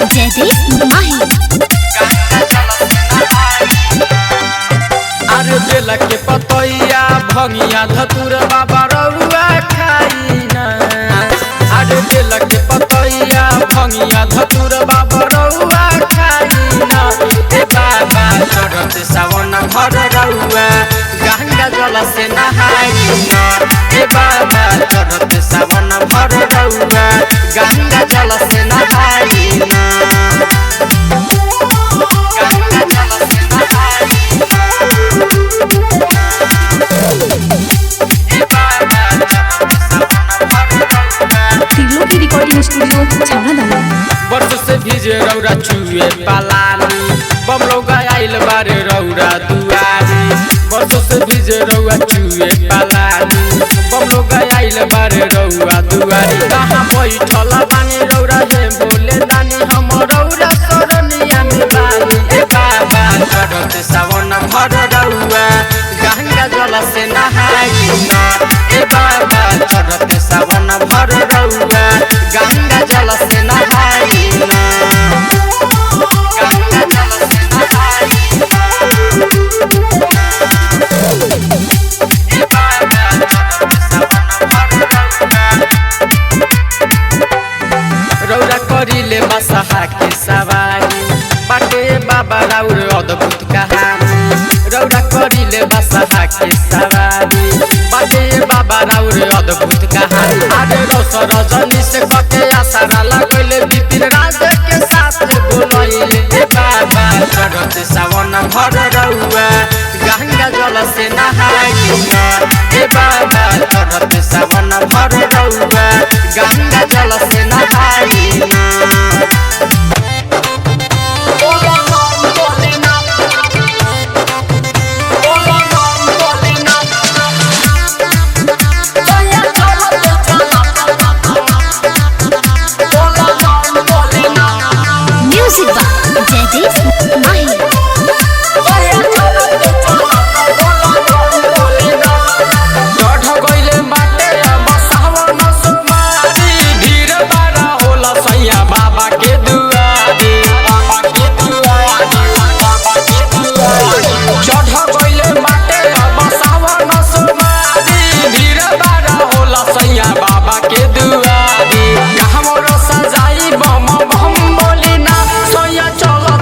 जयदेव माही। अरे बेला के पतैया भंगिया धतुर बाबा रउआ खाई ना। अरे बेला के पतैया भंगिया धतुर बाबा रउआ खाई ना। ए बाबा चढ़त सावन भर रउआ गंगा जल से नहाई ना। ए बाबा चढ़त सावन भर रउआ गंगा जल से नहाई ना। रिकॉर्डिंग स्टूडियो छावड़ा बरस से भीजे रौरा चुए पालानी बम रौगा आइल बारे रौरा दुआरी। बरस से भीजे रौरा चुए पालानी बम रौगा आइल बारे रौरा दुआरी। कहाँ बैठल बानी रौरा हे बोले नानी हम रौरा सरनिया में बानी। ए बाबा चढ़त सावन भर रौआ गंगा जल से नहाई ना। ए बाबा चढ़त सावन भर रौआ गंगा जल से नहाई ना। गंगा जल से नहाई ना। ए बाबा चढ़त सावन भर रौआ करिले बसहा के सवारी बाटे बाबा राउर अद्भुत कहानी। रौरा करिले बसहा के सवारी बाटे बाबा राउर अद्भुत कहानी। अरे रौस रजनी से कके आसारा लगैले विपिन राज के साथ बोलैले। ए बाबा चढ़त सावन भर रउआ गंगा जल से नहाई ना। ए बाबा चढ़त सावन भर रउआ गंगा जल से नहाई ना। म्यूजिक बाय जयदेव माही। सजाई बम बम बोली ना सोया चलो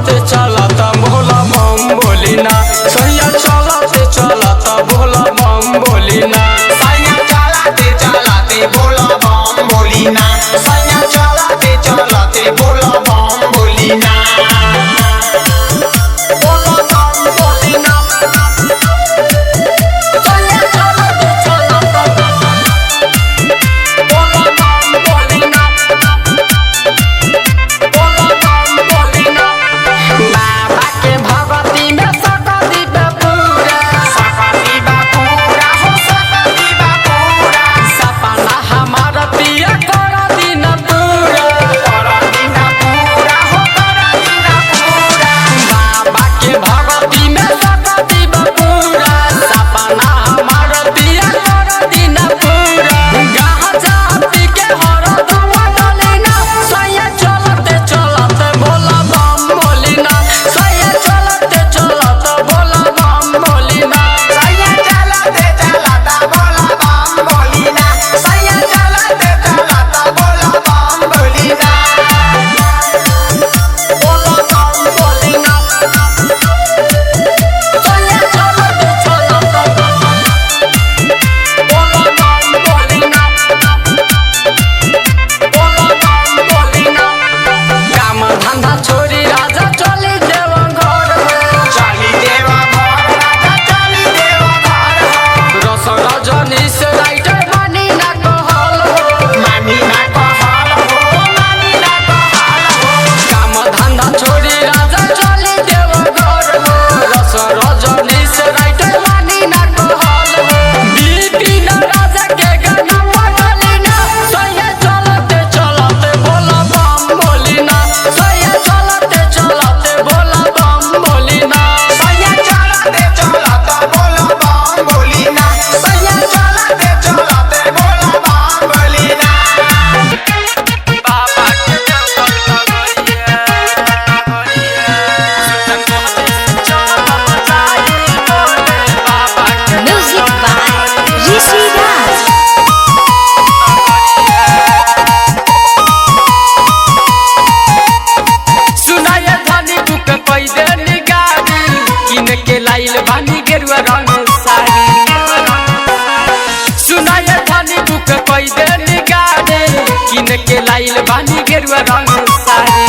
के लाइल बानी गेरुआ रंग साड़ी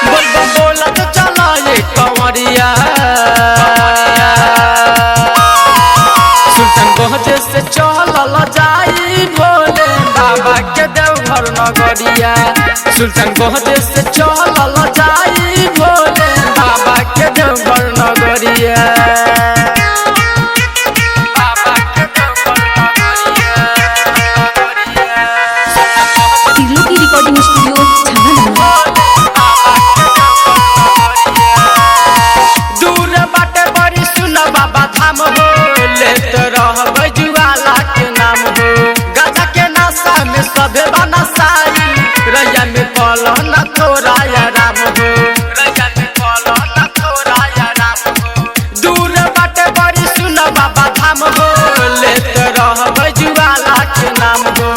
बोल बोलत चला ये कंवरिया सुल्तानगंज से चलल जाई भोले बाबा के देवघर नगरिया सुल्तानगंज से चलल जाई भोले बाबा के देवघर नगरिया रिकॉर्डिंग स्टूडियो दूर बाटे बड़ी सुन बाबा धाम हो लेत रहब जुआला के नाम हो गाजा के नाशा में सबे बनसाई रैया में कल न थोड़ा आराम हो रैया में कल न थोड़ा आराम हो दूर बाटे बड़ी सुन बाबा धाम हो लेत रहब जुआला के नाम हो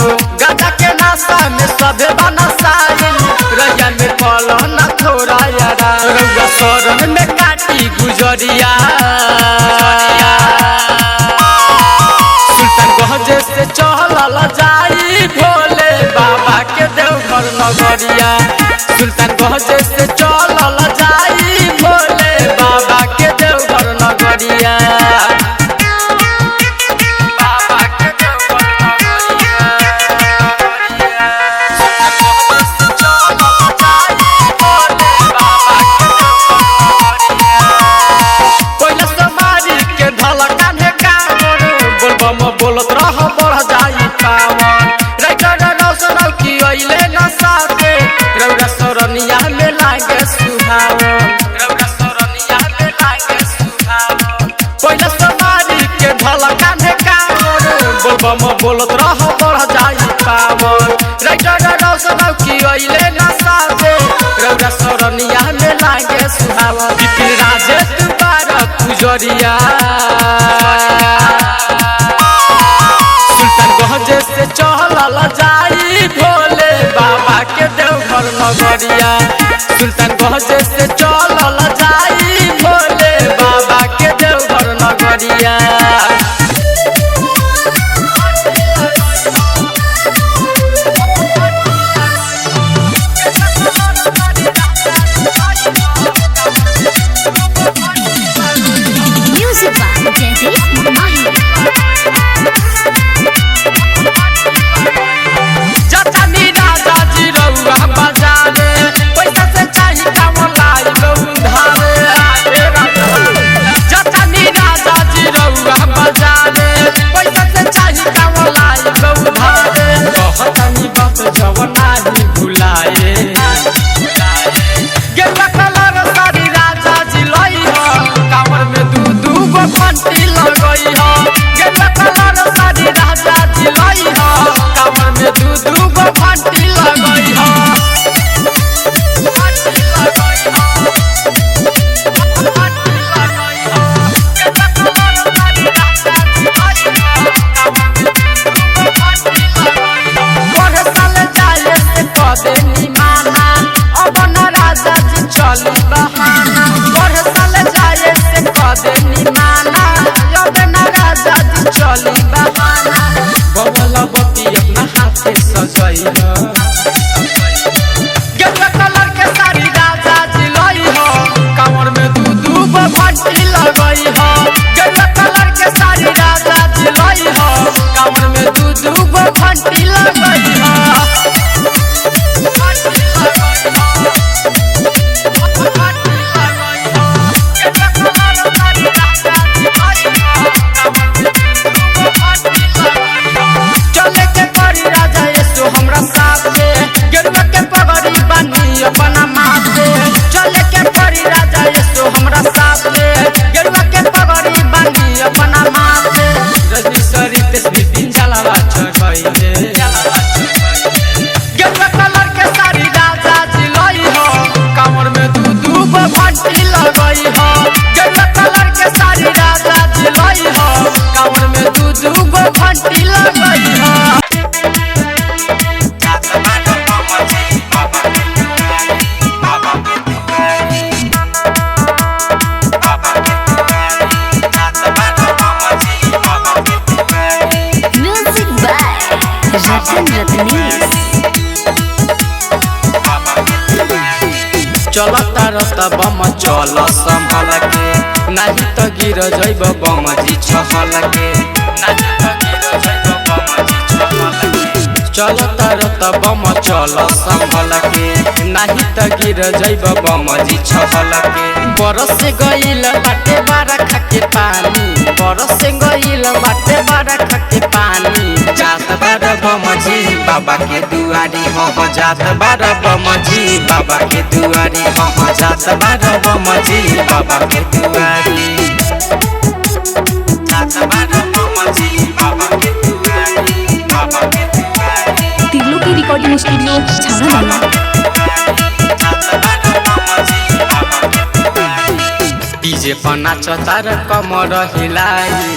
गाजा के नाशा में सबे बनसाई रैया में कल न थोड़ा आराम रउआ शरण में काटी गुजरिया सुल्तानगंज से चलल जाई भोले बाबा के देवघर नगरिया सुल्तानगंज से चलल जाई भोले बाबा के देवघर नगरिया बाबा के देवघर नगरिया सुल्तानगंज से चलल जाई भोले बाबा के पहले समारी के ढलका ने कावर बोलबम बोलत रह बढ़ जाई पावन राइटर रौशन की अइले न साथे रउरा सरनिया में लागे सुहावन रउरा सरनिया में लागे सुहावन पहले समारी के ढलका ने कावर बोलबम बोलत रह बढ़ जाई पावन राइटर रौशन की अइले न साथे रउरा सरनिया में लागे सुहावन बिपिन राजेश पुजरिया सुल्तानगंज से चलल जाई भोले बाबा के देवघर नगरिया सुल्तानगंज से चलल जाई भोले बाबा के देवघर नगरिया म्यूजिक बाय जयदीप माही जतनी राजा जी रउआ बाजारे पैसा से चाही कामन लाई गौंधारे जतनी राजा जी रउआ बाजारे पैसा से चाही कामन लाई गौंधारे कहतनी बात जवन नाही भुलाए गेरुआ कलर सारी राजा जी लई हो कांवर में दू गो घंटी लगई हो गेरुआ कलर सारी राजा जी लई हो कांवर में दू गो घंटी लगई हो चली बहाना पढ़ साल जाए से कदे निमाना अब न राजा जी चली बहाना बबल बत्ती अपना हाथे सजई हो गेरुआ कलर के साड़ी राजा जी लई हो कांवर में दू गो घंटी लगई हो गेरुआ कलर के साड़ी राजा जी लई हो कांवर में दू गो घंटी लगई हो चलता रत बम चल संभल के नाही त गिर जैब बम जी छहल के नाही त गिर जैब बम जी छहल के चलता रत बम चल संभल के नाही त गिर जैब बम जी छहल के बरस गइल बाटे बारा खाके पानी बरस गइल बाटे बारा खाके पानी जात बार बम जी बाबा के दुआरी हो जात बार बम जी बाबा के दुआरी हो जात बार बम जी बाबा के दुआरी जात बार बम जी बाबा के दुआरी बाबा के दुआरी तिरलो की रिकॉर्डिंग स्टूडियो छाना डीजे पर नाचतार कमर हिलाई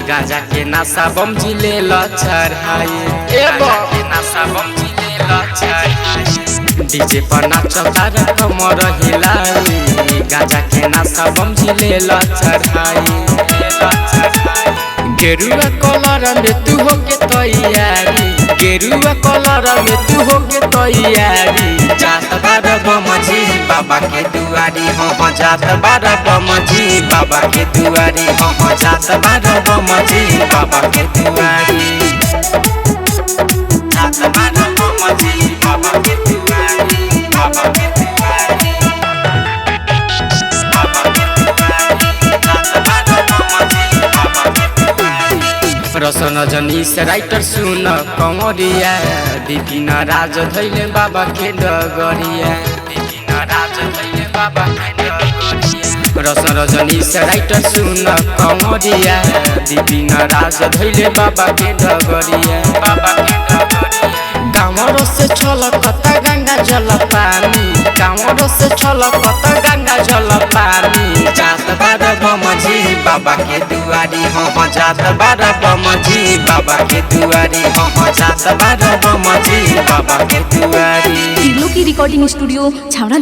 गाजा के नासा बम जिले लचढ़ाई के नासा बम जिले लचढ़ाई डीजे पर नाचतार कमर हिलाई गाजा के नासा बम जिले लचढ़ाई गेरुआ कलर में तू हो के तैयारी गेरुआ कलर में तू हो के तैयारी जात बार बम जी बाबा के दुआरी हो जात बार बम जी बाबा के दुआरी हो जात बार बम जी बाबा के दुआरी जात बार बम जी बाबा के दुआरी बाबा के दुआरी बाबा के दुआरी जात बार बम जी बाबा के रसन जनीस राइटर सुन कमरिया विपिन राज धैले बाबा के डगरिया विपिन राज धैले बाबा के डगरिया रसन जनीस राइटर सुन कमरिया विपिन राज धैले बाबा के डगरिया बाबा के डगरिया कामर से छलकता गंगा जल पानी कामर से छलकता गंगा जल पानी जात बार बम जी बाबा के दुआरी हो जात बार बम जी बाबा के दुआरी हो जात बार बम जी बाबा के दुआरी तिरलो की रिकॉर्डिंग स्टूडियो छाना